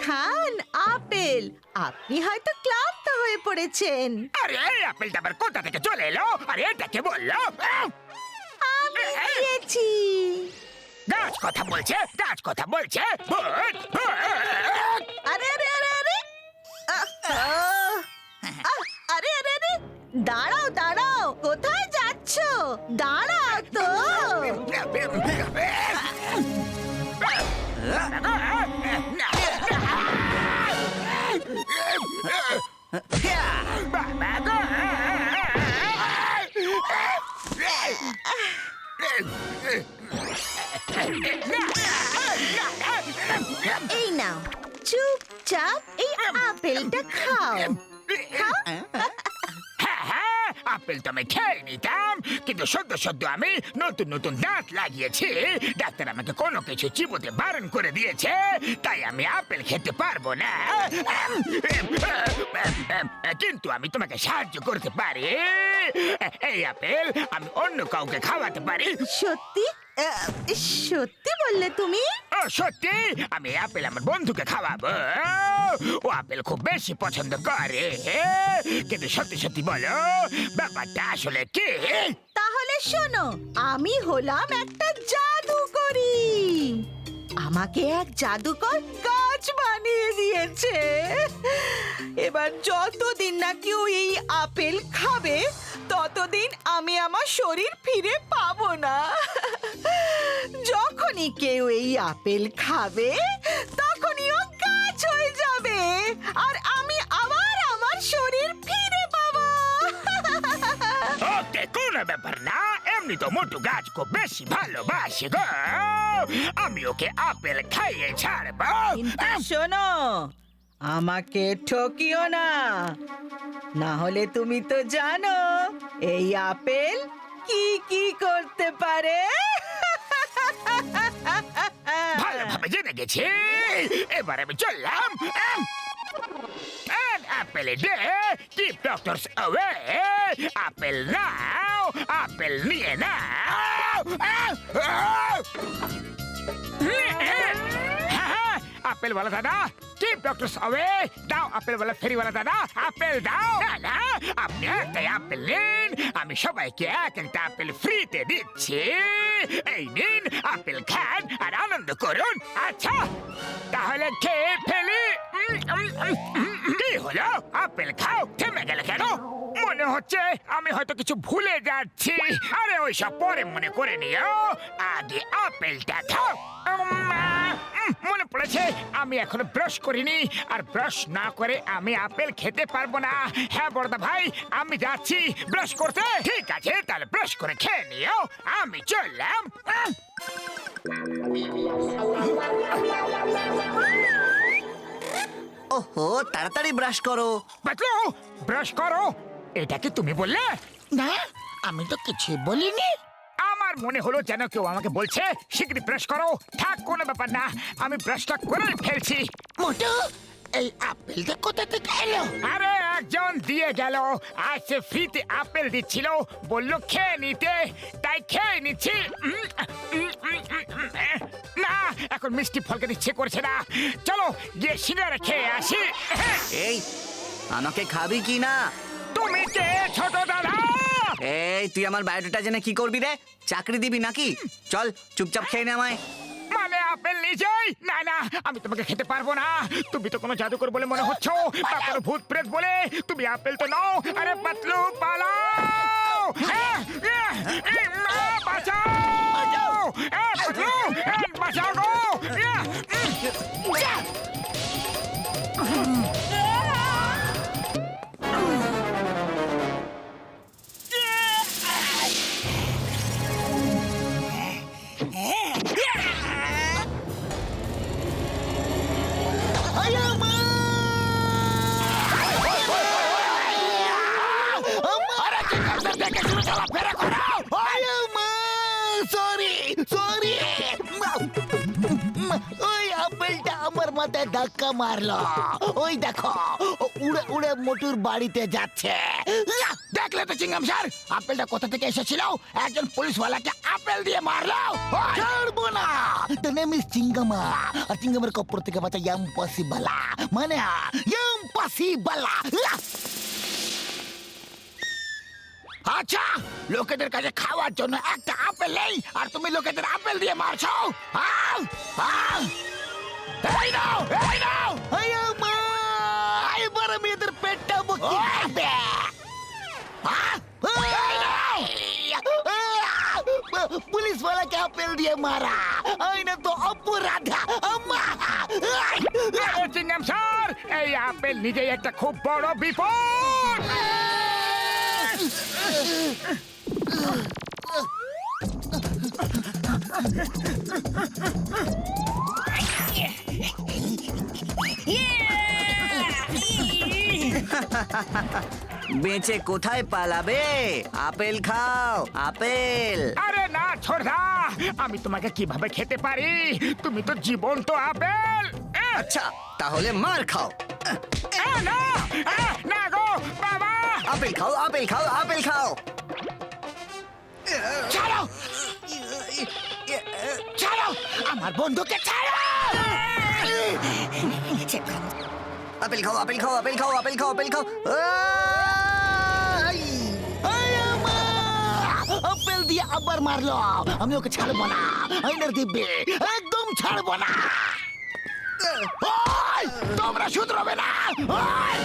খান apple. আপনি হয়তো ক্লান্ত হয়ে পড়েছেন। আরে এই আপেলটা আবার কোথা থেকে চলে এলো? আরে এটা কে বললো? আমি দিয়েছি। গাছ কথা বলছে, গাছ কথা বলছে। ভূত, ভূত। আরে আরে আরে আরে আহ, আহ, আহ, আরে আরে আরে দাঁড়াও দাঁড়াও, কোথায় যাচ্ছ? দাঁড়াও তো। এই নাও, চুপচাপ এই আপেলটা খাও। হ্যাঁ, আপেল তো আমি খেয়ে নিতাম, কিন্তু সদ্য সদ্য আমি নতুন নতুন দাঁত লাগিয়েছি। ডাক্তার আমাকে কোনো কিছু চিবোতে বারণ করে দিয়েছে, তাই আমি আপেল খেতে পারবো না। কিন্তু আমি তোমাকে সাহায্য করতে পারি। এই আপেল আমি অন্য কাউকে খাওয়াতে পারি। সত্যি? সত্যি বললে তুমি? ও সত্যি, আমি এই আপেল আমার বন্ধুকে খাওয়াবো। ও আপেল খুব বেশি পছন্দ করে। কিন্তু সত্যি সত্যি বলো, ব্যাপারটা আসলে কি? তাহলে শোনো, আমি হলাম একটা জাদুকরি। আমাকে এক জাদুকর গাছ বানিয়ে দিয়েছে। এবার যতদিন না কেউ এই আপেল খাবে, ততদিন আমি আমার শরীর ফিরে পাবো না। যখনই কেউ এই আপেল খাবে, তখনই ও গাছ হয়ে যাবে, আর আমি আবার আমার শরীর ফিরে পাবো। ওকে, কোনো ব্যাপার না। এমনি তো মোটু গাছ খুব বেশি ভালোবাসে গো। আমি ওকে আপেল খাইয়ে ছাড়বো। কিন্তু শোনো, আমাকে ঠকিও না, না হলে তুমি তো জানো এই আপেল কি কি করতে পারে। ভালোভাবে জেনে গেছি। এবার আমি চললাম। An apple a day, keep doctors away. Apple now, apple near now. Apple वाला দাদা, keep doctors away. দাও আপেল वाला ফেরি वाला দাদা, আপেল দাও। না, আপনি একটাই আপেল নিন, আমি সবাইকে এক একটা আপেল ফ্রিতে দিচ্ছি। এই নিন, আপেল খান আর আনন্দ করুন। আচ্ছা, তাহলে খেয়ে ফেলি। কি হলো? আপেল খাও, থেমে গেলে কেন? মনে হচ্ছে আমি হয়তো কিছু ভুলে যাচ্ছি। আরে ওইসব পরে মনে করে নিও, আগে আপেলটা খাও। মনে পড়েছে, আমি এখনো ব্রাশ করিনি, আর ব্রাশ না করে আমি আপেল খেতে পারবো না। হ্যাঁ বড়দা ভাই, আমি যাচ্ছি ব্রাশ করতে। ঠিক আছে, তাহলে ব্রাশ করে খেয়ে নিও, আমি চললাম। ওহো, তাড়াতাড়ি ব্রাশ করো। বাতলু, ব্রাশ করো। এটা কি তুমি বললে? না, আমি তো কিছুই বলিনি। আমার মনে হলো যেন কেউ আমাকে বলছে শিগগিরই ব্রাশ করো। থাক, কোনো ব্যাপার না, আমি ব্রাশটা করে ফেলছি। মোটু, এই আপেলটা কোথা থেকে এলো? আরে একজন দিয়ে গেল, আজ সে ফ্রিতে আপেল দিচ্ছিল, বললো খেয়ে নিতে, তাই খেয়ে নিচ্ছি। না, এখন মিষ্টি ফলকে ইচ্ছে করছে না। চলো গিয়ে সিঙ্গারা খেয়ে আসি। এই, আমাকে খাবি কি না? তুমি কে ছোট দাদা? এই, তুই আমার বায়োডাটা জেনে কি করবি রে? চাকরি দিবি নাকি? চল, চুপচাপ খেয়ে নে আমায়। মানে আপেল নিজেই? না না, আমি তোমাকে খেতে পারবো না। তুমি তো কোনো জাদুকর বলে মনে হচ্ছ, বা কোনো ভূত প্রেত বলে। তুমি আপেল তো নাও। আরে পাতলু, পালাও! বাঁচাও! পাতলু, বাঁচাও গো! সরি সরি, ওই আপেলটা আমার মাথায় ধাক্কা মারলো। ওই দেখো, ও উড়ে উড়ে মোটুর বাড়িতে যাচ্ছে। দেখলে তো চিংগাম স্যার, আপেলটা কোথা থেকে এসেছিল? একজন পুলিশওয়ালাকে আপেল দিয়ে মারলো। ছাড়বো না। The name is চিঙ্গামা। আর চিঙ্গামের কপর থেকে বাঁচা ইম্পসিবল, মানে ইম্পসিবল। আচ্ছা, লোকেদের কাছে খাওয়ার জন্য একটা আপেল নেই, আর তুমি লোকেদের আপেল দিয়ে মারছো? আউ! আউ! এই নাও, এই নাও! মা! এবার আমি এদের পেটটা বুকি খাবে। পুলিশওয়ালাকে আপেল দিয়ে মারা আইনে তো অপরাধ। আরে চিংগাম স্যার, এই আপেল নিজেই একটা খুব বড় বিপদ। বেঁচে কোথায় পালাবে? আপেল খাও, আপেল। আরে না ছোড়দা, আমি তোমাকে কিভাবে খেতে পারি? তুমি তো জীবন্ত আপেল। আচ্ছা, তাহলে মার খাও। না না গো বাবা। আপেল খাও, আপেল খাও, আপেল খাও। ছাড়ো, ছাড়ো, আমার বন্ধুকে ছাড়ো। আপেল খাও, আপেল খাও, আপেল খাও, আপেল খাও, আপেল খাও। আপেল দিয়ে আবার মারলো। আমি ওকে ছাড়বো না, আইনের দিব্যে একদম ছাড়বো না। ওই, তোমরা শুধরাবে না। ওই!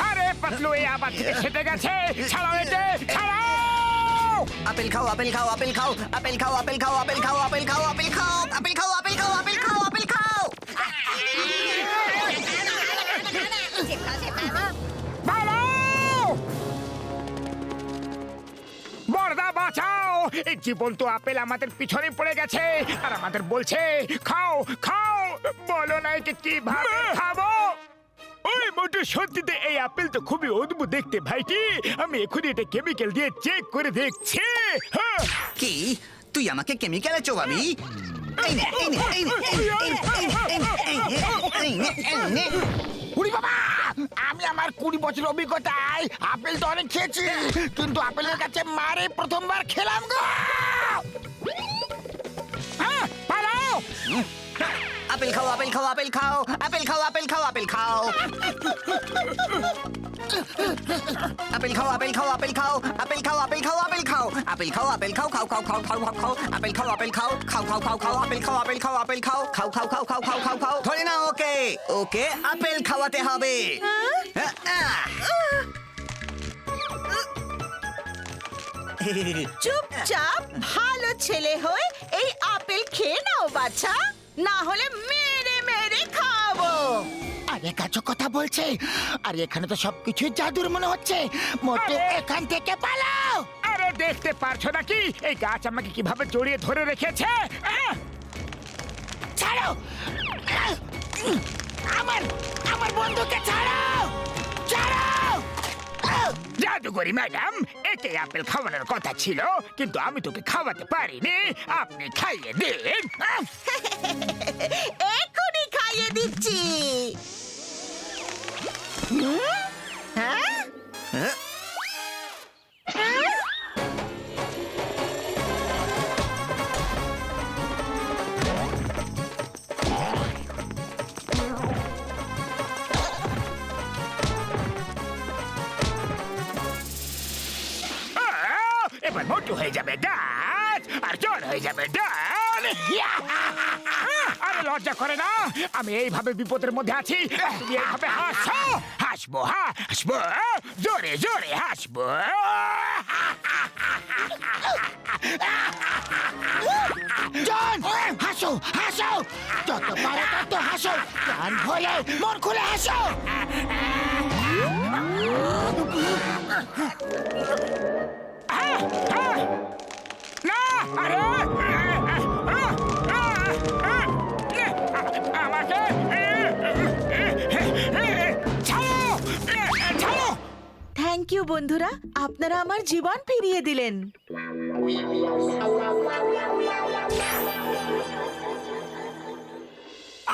আরে পাতলু, এই আবার থেকে সেটে গেছে। ছাড়াও এতে, ছাড়াও। আপেল খাও, আপেল খাও, আপেল খাও, আপেল খাও, আপেল খাও, আপেল খাও, আপেল খাও, আপেল খাও, আপেল খাও, আপেল খাও, আপেল খাও, আপেল খাও। পালাও! বড়দা বাঁচাও! এই জীবন্ত আপেল আমাদের পিছনে পড়ে গেছে আর আমাদের বলছে খাও খাও। বলো না একে কিভাবে খাবো? ওই মোটু, সত্যিতে এই আপেল তো খুবই অদ্ভুত দেখতে ভাইটি। আমি এখনই এটা কেমিক্যাল দিয়ে চেক করে দেখছি। হ্যাঁ। কি তুই আমাকে কেমিক্যালে চোবাবি? এই নে, এই নে, এই নে, এই নে, এই নে, এই নে, এই নে, এই নে, এই নে। উড়ি বাবা, আমি আমার 20 বছর অভিজ্ঞতায় আপেল তো অনেক খেয়েছি, কিন্তু আপেলের কাছে মারে প্রথমবার খেলাম গো। পালাও! আপেল খাও, আপেল খাও, আপেল খাও, আপেল খাও, আপেল খাও, আপেল খাও। আপেল খাও, আপেল খাও, আপেল খাও, আপেল খাও, আপেল খাও, আপেল খাও, আপেল খাও, আপেল খাও, খাও খাও খাও খাও খাও খাও, আপেল খাও, আপেল খাও, খাও খাও খাও খাও, আপেল খাও, আপেল খাও, আপেল খাও, খাও খাও খাও খাও খাও খাও খাও। ধরে না ওকে, ওকে আপেল খাওয়াতে হবে। চুপচাপ ভালো ছেলে হয়ে এই আপেল খেয়ে নাও বাছা, না হলে মেরে মেরে খাবো। আরে কাছো কথা বলছে, আর এখানে তো সবকিছু জাদুর মনে হচ্ছে। মোটে এখান থেকে পালাও। আরে দেখতে পারছো নাকি এই গাছ আমাকে কিভাবে জড়িয়ে ধরে রেখেছে? ছাড়ো, আমার আমার বন্ধুকে ছাড়ো, ছাড়ো। জাদুকরি ম্যাডাম, একে আপেল খাওয়ানোর কথা ছিল, কিন্তু আমি তোকে খাওয়াতে পারিনি। আপনি খাইয়ে দিন। এখনই খাইয়ে দিচ্ছি। হ্যাঁ? এবার মোটু হয়ে যাবে গাছ আর জ্বর হয়ে যাবে ডাল। আরে লজ্জা করে না? আমি এইভাবে বিপদের মধ্যে আছি, তুমি এইভাবে হাসছো? হাসবো, হাসবো, জোরে জোরে হাসবো। জন, হাসো, হাসো, যত পারো তত হাসো, প্রাণ ভরে মন খুলে হাসো। আরে আমাকে ছাড়ো ছাড়ো। থ্যাংক ইউ বন্ধুরা, আপনারা আমার জীবন ফিরিয়ে দিলেন।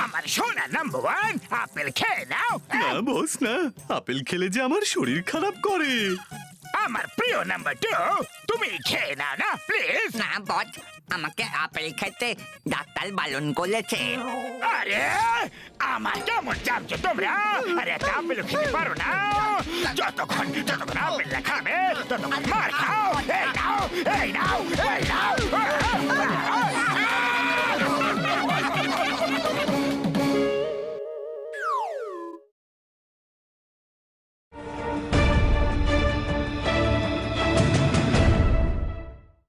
আমার সোনা নাম্বার ওয়ান, আপেল খেয়ে নাও। না বস না, আপেল খেলে যে আমার শরীর খারাপ করে। আমার প্রিয় নাম্বার টু, তুমি খেয়ে নাও না প্লিজ। না বস, আমাকে আপেল খেতে ডাক্তার বারণ করেছে। আরে আমার কেমন চামছো তোমরা? আরে একটা আপেল খেতে পারো না? যতক্ষণ আপেল না খাবে ততক্ষণ মার খাও। এই নাও এই নাও এই নাও